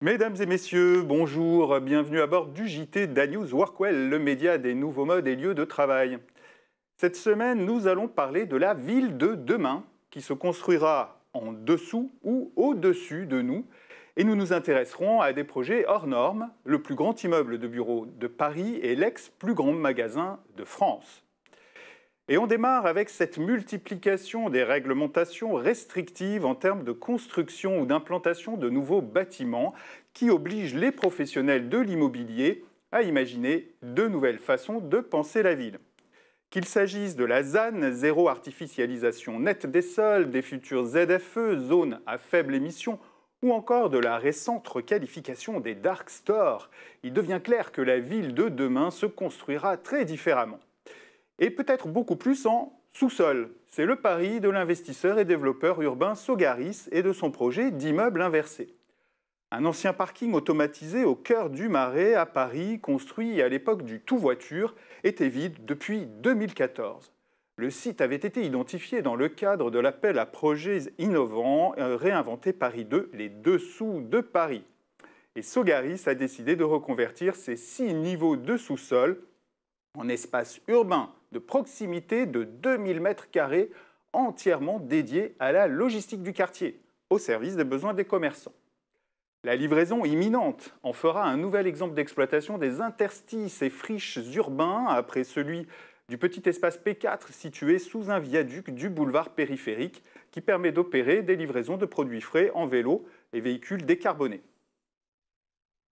Mesdames et messieurs, bonjour, bienvenue à bord du JT d'Anews Workwell, le média des nouveaux modes et lieux de travail. Cette semaine, nous allons parler de la ville de demain, qui se construira en dessous ou au-dessus de nous. Et nous nous intéresserons à des projets hors normes, le plus grand immeuble de bureaux de Paris et l'ex-plus grand magasin de France. Et on démarre avec cette multiplication des réglementations restrictives en termes de construction ou d'implantation de nouveaux bâtiments qui obligent les professionnels de l'immobilier à imaginer de nouvelles façons de penser la ville. Qu'il s'agisse de la ZAN, zéro artificialisation nette des sols, des futures ZFE, zones à faible émission, ou encore de la récente requalification des dark stores, il devient clair que la ville de demain se construira très différemment. Et peut-être beaucoup plus en sous-sol. C'est le pari de l'investisseur et développeur urbain Sogaris et de son projet d'immeuble inversé. Un ancien parking automatisé au cœur du Marais à Paris, construit à l'époque du tout-voiture, était vide depuis 2014. Le site avait été identifié dans le cadre de l'appel à projets innovants Réinventer Paris 2, les dessous de Paris. Et Sogaris a décidé de reconvertir ces 6 niveaux de sous-sol en espace urbain de proximité de 2000 m² entièrement dédié à la logistique du quartier, au service des besoins des commerçants. La livraison imminente en fera un nouvel exemple d'exploitation des interstices et friches urbains après celui du petit espace P4 situé sous un viaduc du boulevard périphérique qui permet d'opérer des livraisons de produits frais en vélo et véhicules décarbonés.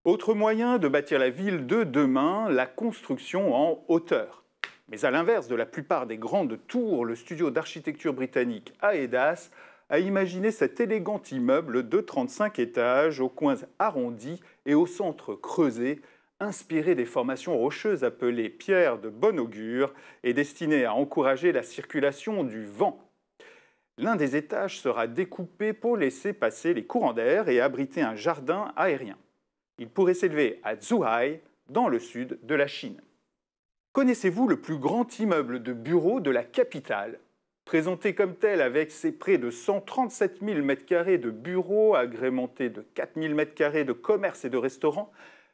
Autre moyen de bâtir la ville de demain, la construction en hauteur. Mais à l'inverse de la plupart des grandes tours, le studio d'architecture britannique Aedas a imaginé cet élégant immeuble de 35 étages aux coins arrondis et au centre creusé, inspiré des formations rocheuses appelées pierres de bon augure et destiné à encourager la circulation du vent. L'un des étages sera découpé pour laisser passer les courants d'air et abriter un jardin aérien. Il pourrait s'élever à Zhuhai, dans le sud de la Chine. Connaissez-vous le plus grand immeuble de bureaux de la capitale? Présenté comme tel avec ses près de 137 000 m² de bureaux, agrémentés de 4 000 m² de commerces et de restaurants,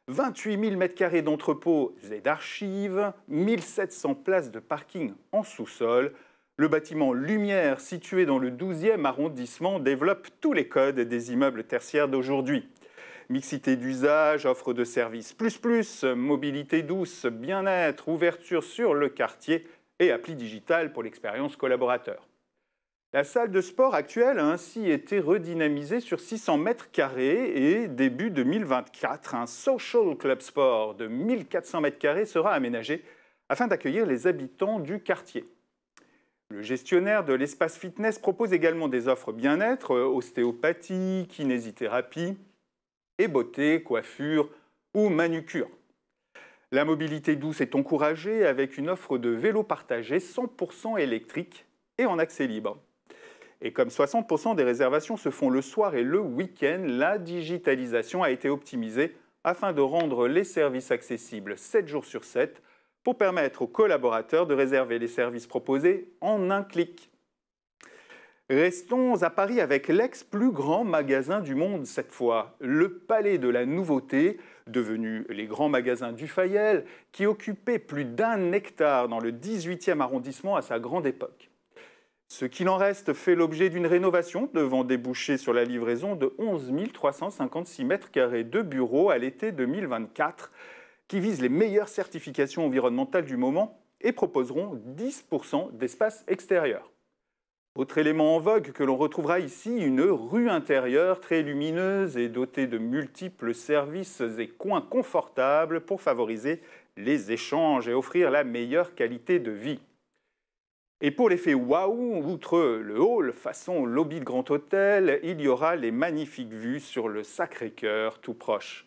28 000 m² d'entrepôts et d'archives, 1700 places de parking en sous-sol, le bâtiment Lumière, situé dans le 12e arrondissement, développe tous les codes des immeubles tertiaires d'aujourd'hui. Mixité d'usage, offre de services plus, mobilité douce, bien-être, ouverture sur le quartier et appli digital pour l'expérience collaborateur. La salle de sport actuelle a ainsi été redynamisée sur 600 m² et début 2024, un social club sport de 1400 m² sera aménagé afin d'accueillir les habitants du quartier. Le gestionnaire de l'espace fitness propose également des offres bien-être, ostéopathie, kinésithérapie, et beauté, coiffure ou manucure. La mobilité douce est encouragée avec une offre de vélos partagés 100% électrique et en accès libre. Et comme 60% des réservations se font le soir et le week-end, la digitalisation a été optimisée afin de rendre les services accessibles 7 jours sur 7 pour permettre aux collaborateurs de réserver les services proposés en un clic. Restons à Paris avec l'ex-plus grand magasin du monde cette fois, le Palais de la Nouveauté, devenu les grands magasins du Fayel, qui occupait plus d'1 hectare dans le 18e arrondissement à sa grande époque. Ce qu'il en reste fait l'objet d'une rénovation devant déboucher sur la livraison de 11 356 m² de bureaux à l'été 2024, qui visent les meilleures certifications environnementales du moment et proposeront 10% d'espace extérieur. Autre élément en vogue que l'on retrouvera ici, une rue intérieure très lumineuse et dotée de multiples services et coins confortables pour favoriser les échanges et offrir la meilleure qualité de vie. Et pour l'effet waouh, outre le hall façon lobby de Grand Hôtel, il y aura les magnifiques vues sur le Sacré-Cœur tout proche.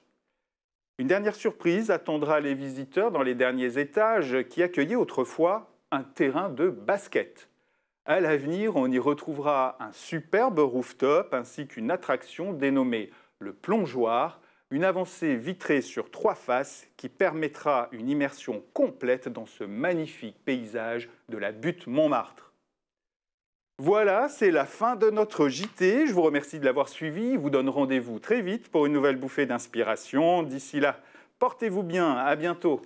Une dernière surprise attendra les visiteurs dans les derniers étages qui accueillaient autrefois un terrain de basket. À l'avenir, on y retrouvera un superbe rooftop ainsi qu'une attraction dénommée le Plongeoir, une avancée vitrée sur 3 faces qui permettra une immersion complète dans ce magnifique paysage de la butte Montmartre. Voilà, c'est la fin de notre JT. Je vous remercie de l'avoir suivi. Je vous donne rendez-vous très vite pour une nouvelle bouffée d'inspiration. D'ici là, portez-vous bien. À bientôt.